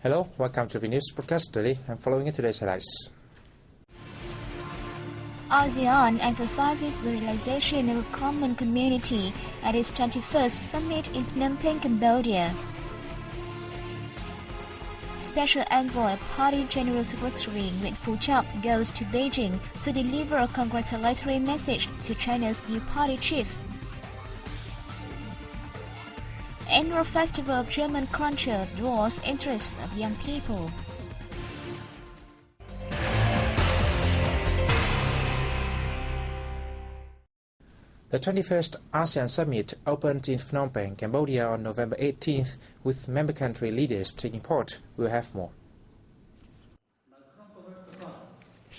Hello, welcome to the News Broadcast Daily. I'm following today's highlights. ASEAN emphasizes the realization of a common community at its 21st summit in Phnom Penh, Cambodia. Special Envoy Party General Secretary Nguyễn Phú Trọng goes to Beijing to deliver a congratulatory message to China's new party chief. Annual Festival of German Culture draws interest of young people. The 21st ASEAN Summit opened in Phnom Penh, Cambodia on November 18th with member country leaders taking part. We'll have more.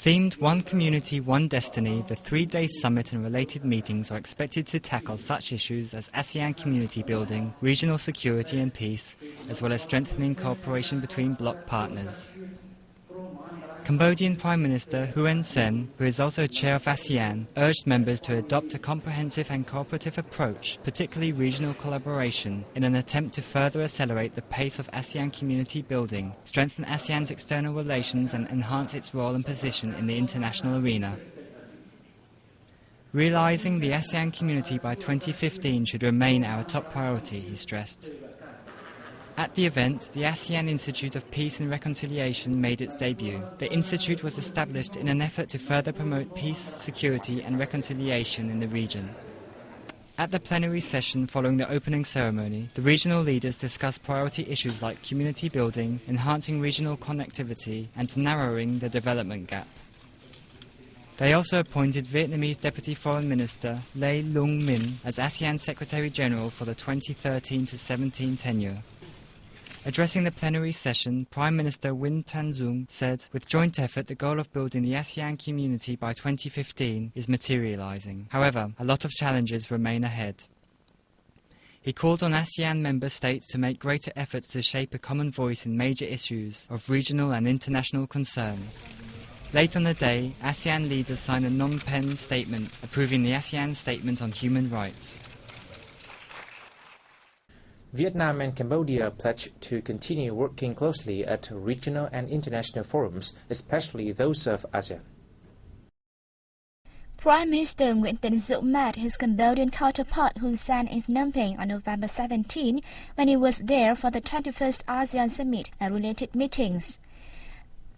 Themed One Community, One Destiny, the three-day summit and related meetings are expected to tackle such issues as ASEAN community building, regional security and peace, as well as strengthening cooperation between bloc partners. Cambodian Prime Minister Hun Sen, who is also chair of ASEAN, urged members to adopt a comprehensive and cooperative approach, particularly regional collaboration, in an attempt to further accelerate the pace of ASEAN community building, strengthen ASEAN's external relations and enhance its role and position in the international arena. Realizing the ASEAN community by 2015 should remain our top priority, he stressed. At the event, the ASEAN Institute of Peace and Reconciliation made its debut. The institute was established in an effort to further promote peace, security and reconciliation in the region. At the plenary session following the opening ceremony, the regional leaders discussed priority issues like community building, enhancing regional connectivity and narrowing the development gap. They also appointed Vietnamese Deputy Foreign Minister Lê Lung Minh as ASEAN Secretary General for the 2013-17 tenure. Addressing the plenary session, Prime Minister Win Tan Dung said, with joint effort, the goal of building the ASEAN community by 2015 is materializing. However, a lot of challenges remain ahead. He called on ASEAN member states to make greater efforts to shape a common voice in major issues of regional and international concern. Late on the day, ASEAN leaders signed a Phnom Penh statement approving the ASEAN Statement on Human Rights. Vietnam and Cambodia pledged to continue working closely at regional and international forums, especially those of ASEAN. Prime Minister Nguyễn Tấn Dũng met his Cambodian counterpart Hun Sen in Phnom Penh on November 17 when he was there for the 21st ASEAN Summit and related meetings.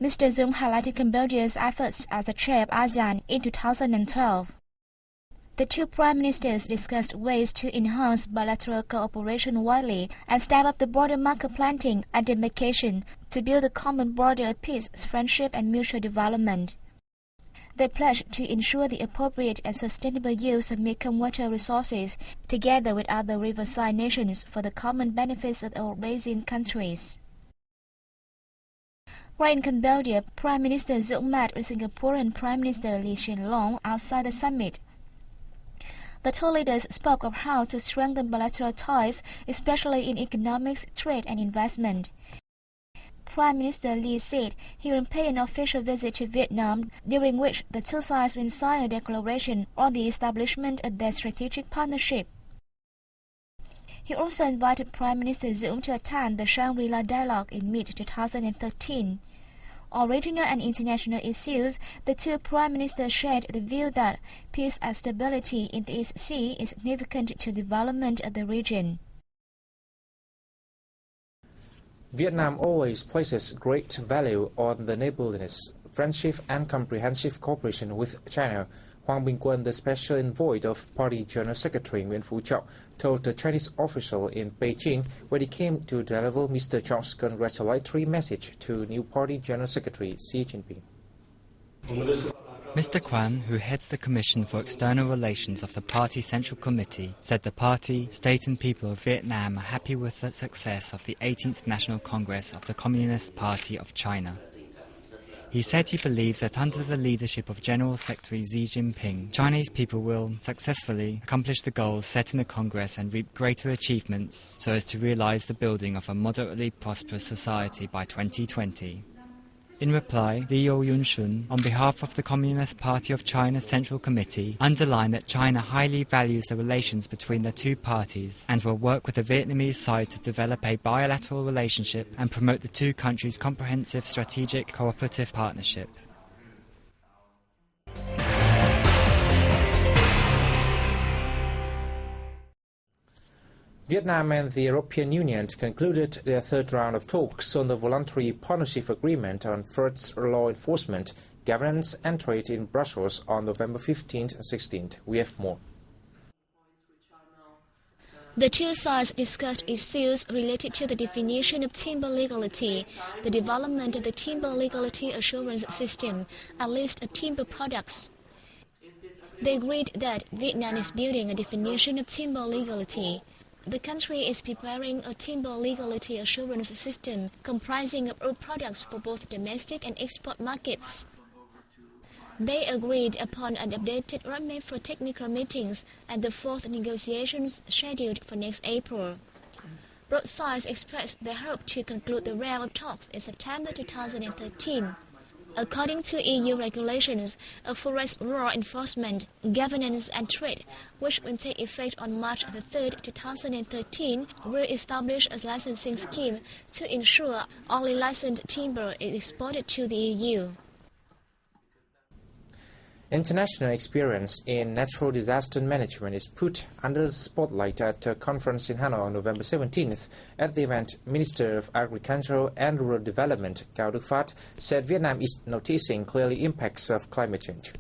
Mr. Dũng highlighted Cambodia's efforts as the chair of ASEAN in 2012. The two prime ministers discussed ways to enhance bilateral cooperation widely and step up the border marker planting and demarcation to build a common border of peace, friendship and mutual development. They pledged to ensure the appropriate and sustainable use of Mekong water resources together with other riverside nations for the common benefits of all basin countries. While in Cambodia, Prime Minister Dũng met with Singaporean Prime Minister Lee Hsien Loong outside the summit. The two leaders spoke of how to strengthen bilateral ties, especially in economics, trade and investment. Prime Minister Lee said he will pay an official visit to Vietnam, during which the two sides will sign a declaration on the establishment of their strategic partnership. He also invited Prime Minister Dũng to attend the Shangri-La Dialogue in mid-2013. On regional and international issues, the two prime ministers shared the view that peace and stability in the East Sea is significant to the development of the region. Vietnam always places great value on the neighborliness, friendship and comprehensive cooperation with China. Hoàng Bình Quân, the special envoy of Party General Secretary Nguyễn Phú Trọng, told the Chinese official in Beijing when he came to deliver Mr. Trọng congratulatory message to new Party General Secretary Xi Jinping. Mr. Quan, who heads the Commission for External Relations of the Party Central Committee, said the party, state and people of Vietnam are happy with the success of the 18th National Congress of the Communist Party of China. He said he believes that under the leadership of General Secretary Xi Jinping, Chinese people will successfully accomplish the goals set in the Congress and reap greater achievements so as to realize the building of a moderately prosperous society by 2020. In reply, Liu Yunshun, on behalf of the Communist Party of China Central Committee, underlined that China highly values the relations between the two parties and will work with the Vietnamese side to develop a bilateral relationship and promote the two countries' comprehensive strategic cooperative partnership. Vietnam and the European Union concluded their third round of talks on the voluntary partnership agreement on fruits law enforcement, governance and trade in Brussels on November 15th and 16th. We have more. The two sides discussed issues related to the definition of timber legality, the development of the timber legality assurance system, and list of timber products. They agreed that Vietnam is building a definition of timber legality. The country is preparing a timber legality assurance system comprising of all products for both domestic and export markets. They agreed upon an updated roadmap for technical meetings and the fourth negotiations scheduled for next April. Both sides expressed their hope to conclude the round of talks in September 2013. According to EU regulations, a forest law enforcement, governance and trade, which will take effect on March 3, 2013, will establish a licensing scheme to ensure only licensed timber is exported to the EU. International experience in natural disaster management is put under the spotlight at a conference in Hanoi on November 17th. At the event, Minister of Agriculture and Rural Development Cao Đức Phát said Vietnam is noticing clearly impacts of climate change.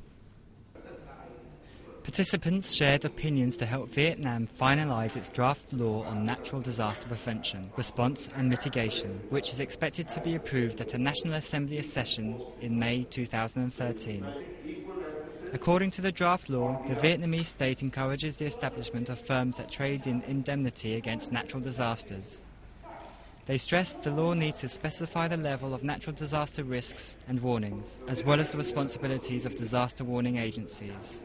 Participants shared opinions to help Vietnam finalise its draft law on natural disaster prevention, response and mitigation, which is expected to be approved at a National Assembly session in May 2013. According to the draft law, the Vietnamese state encourages the establishment of firms that trade in indemnity against natural disasters. They stressed the law needs to specify the level of natural disaster risks and warnings, as well as the responsibilities of disaster warning agencies.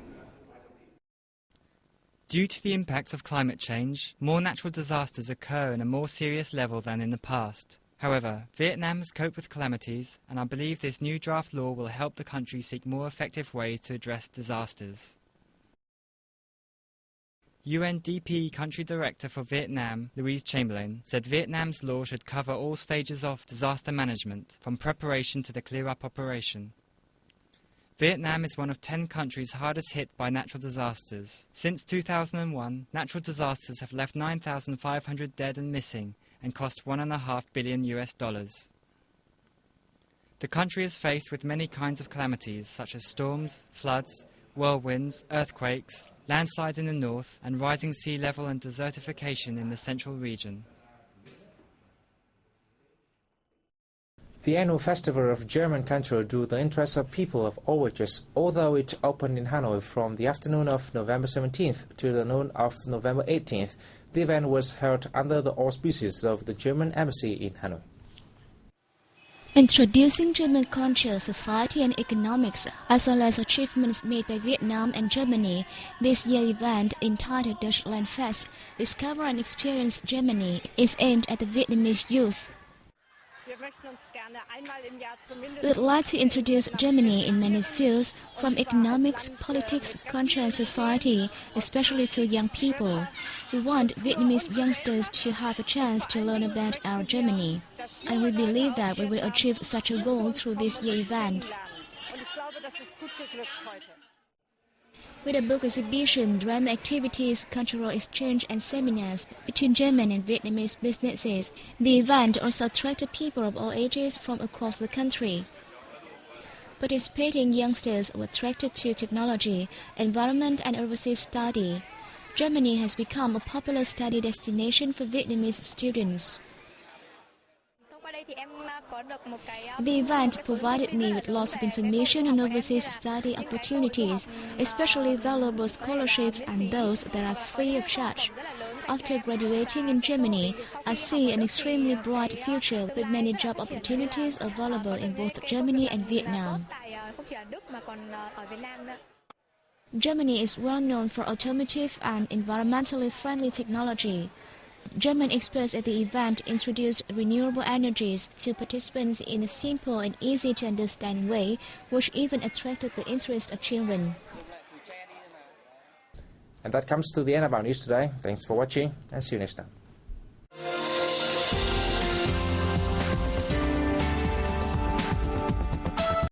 Due to the impacts of climate change, more natural disasters occur in a more serious level than in the past. However, Vietnam has coped with calamities, and I believe this new draft law will help the country seek more effective ways to address disasters. UNDP Country Director for Vietnam, Louise Chamberlain, said Vietnam's law should cover all stages of disaster management, from preparation to the clear-up operation. Vietnam is one of 10 countries hardest hit by natural disasters. Since 2001, natural disasters have left 9,500 dead and missing, and cost $1.5 billion. The country is faced with many kinds of calamities such as storms, floods, whirlwinds, earthquakes, landslides in the north, and rising sea level and desertification in the central region. The annual festival of German culture drew the interest of people of all ages. Although it opened in Hanoi from the afternoon of November 17th to the noon of November 18th, the event was held under the auspices of the German embassy in Hanoi. Introducing German culture, society and economics, as well as achievements made by Vietnam and Germany, this year's event, entitled Deutschland Fest, Discover and Experience Germany, is aimed at the Vietnamese youth. We would like to introduce Germany in many fields, from economics, politics, culture and society, especially to young people. We want Vietnamese youngsters to have a chance to learn about our Germany, and we believe that we will achieve such a goal through this year's event. With a book exhibition, drama activities, cultural exchange and seminars between German and Vietnamese businesses, the event also attracted people of all ages from across the country. Participating youngsters were attracted to technology, environment and overseas study. Germany has become a popular study destination for Vietnamese students. The event provided me with lots of information on overseas study opportunities, especially valuable scholarships and those that are free of charge. After graduating in Germany, I see an extremely bright future with many job opportunities available in both Germany and Vietnam. Germany is well known for automotive and environmentally friendly technology. German experts at the event introduced renewable energies to participants in a simple and easy to understand way, which even attracted the interest of children. And that comes to the end of our news today. Thanks for watching and see you next time.